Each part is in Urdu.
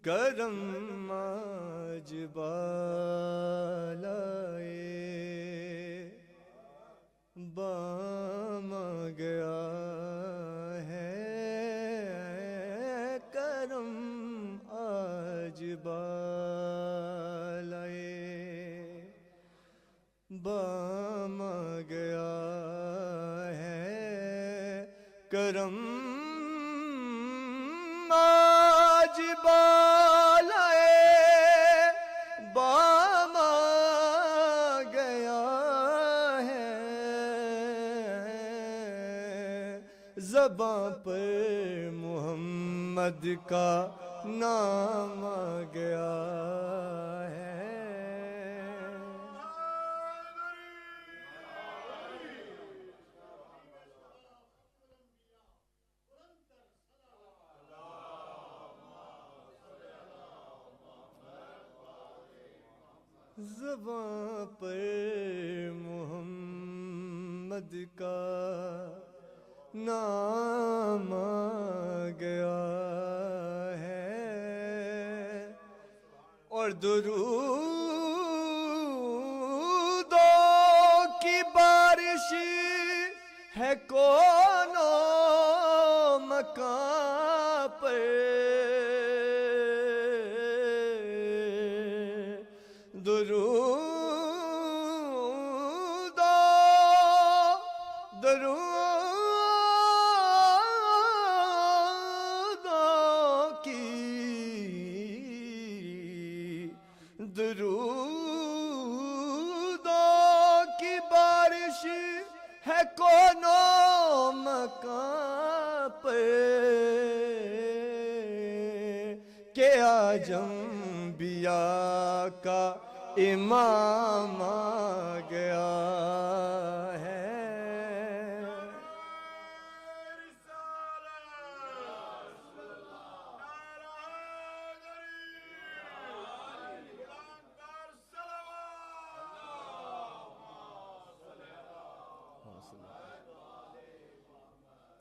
کرم آج بالائے بام گیا ہے، کرم آج بالائے بام گیا ہے، کرم آج بالائے بام گیا ہے، زباں پر محمد کا نام آ گیا ہے۔ زباں پر محمد کا نام آ گیا ہے، اور درودوں کی بارش ہے کون و مکان پر، درودوں کی بارش ہے کون و مکان پر، کہ آج انبیاء کا امام آ گیا ہے۔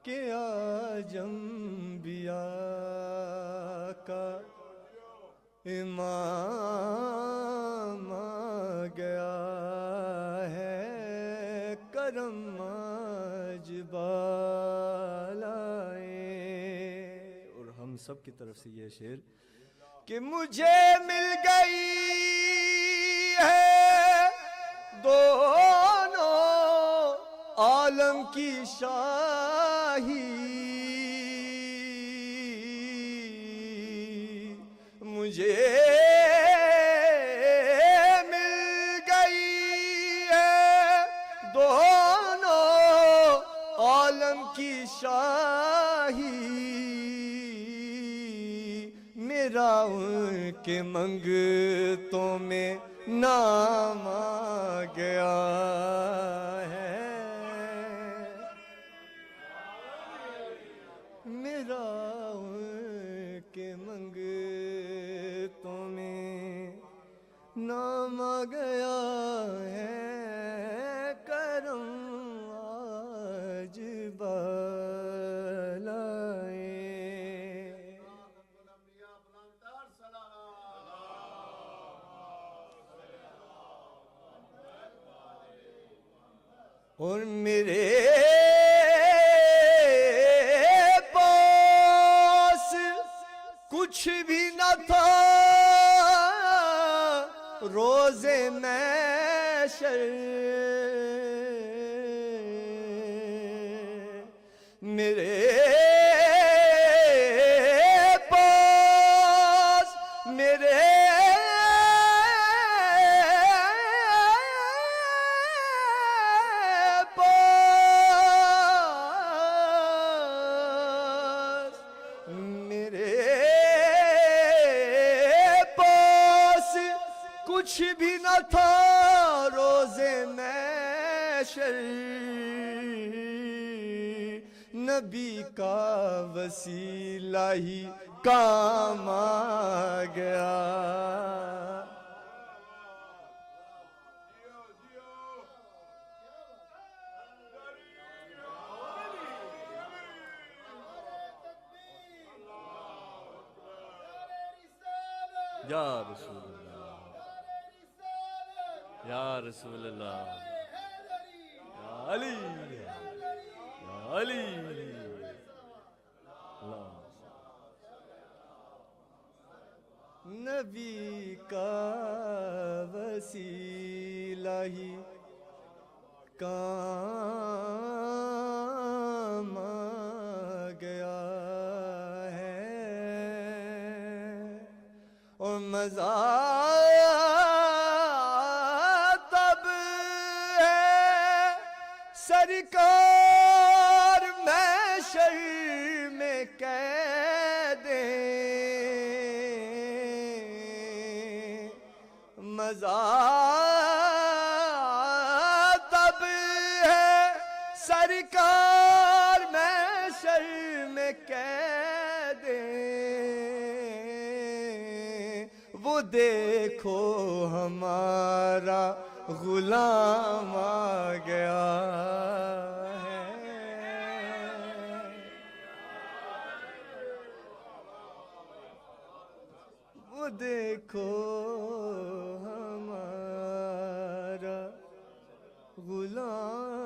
کہ آج انبیاء کا امام آ گیا ہے، کرم آج بالائے۔ اور ہم سب کی طرف سے یہ شعر کہ مجھے مل گئی ہے دونوں عالم کی شاہی، مجھے مل گئی ہے دونوں عالم کی شاہی، میرا ان کے منگتوں میں نام آ گیا ہے، میرا ان کے منگتوں میں نام آ گیا ہے، کرم آج بالائے۔ اور میرے پاس کچھ بھی نہ تھا روز محشر، میرے پاس میرے کچھ بھی نہ تھا روز محشر، نبی کا وسیلہ ہی کام آ گیا، یا رسول اللہ یا رسول اللہ یا علی یا علی اللہ نبی کا وسیلہ ہی کام آ گیا ہے اور مزہ تب ہے سرکار محشر میں قید مزہ تب ہے سرکار محشر میں قید وہ دیکھو ہمارا غلام آ گیا ہے وہ دیکھو ہمارا غلام